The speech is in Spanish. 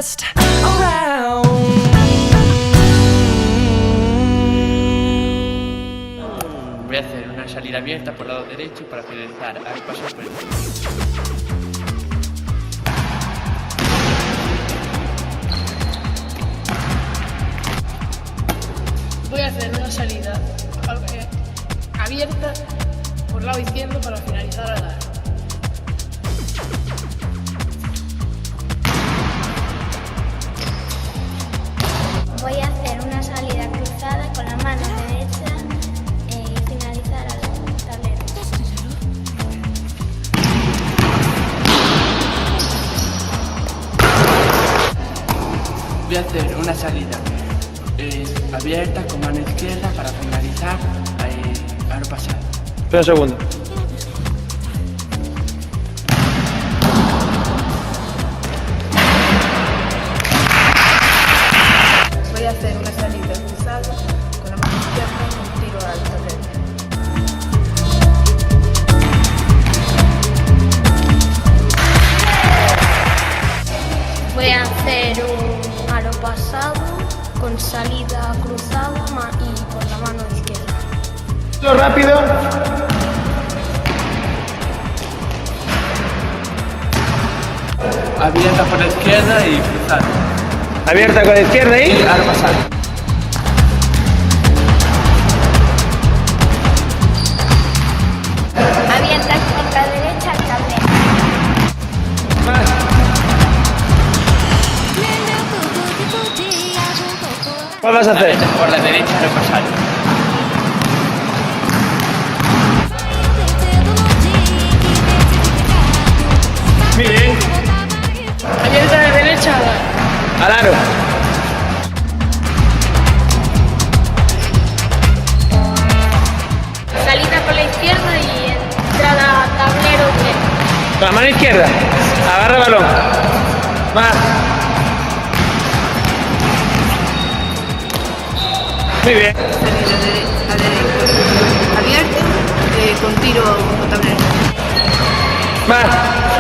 just around. Voy a hacer una salida abierta por el lado derecho para finalizar al pasar por el centro. Voy a hacer una salida abierta por el lado izquierdo para finalizar al lado. Voy a hacer una salida cruzada con la mano derecha y finalizar al tablero. Voy a hacer una salida abierta con mano izquierda para finalizar a lo pasado. Espera un segundo. Voy a hacer una salida cruzada con la mano izquierda y un tiro al tablero. Voy a hacer un aro pasado con salida cruzada y por la mano izquierda. Rápido. Abierta por la izquierda y cruzar. Abierta con la izquierda Y y... a lo pasado. Abierta con la derecha al tablero. ¿Cuál vas a hacer? Abierta por la derecha a lo pasado. Muy bien. Abierta de derecha Al aro. Salida por la izquierda y entrada a tablero derecho. Con la mano izquierda. Agarra el balón. Más. Muy bien. abierta con tiro con tablero. Más.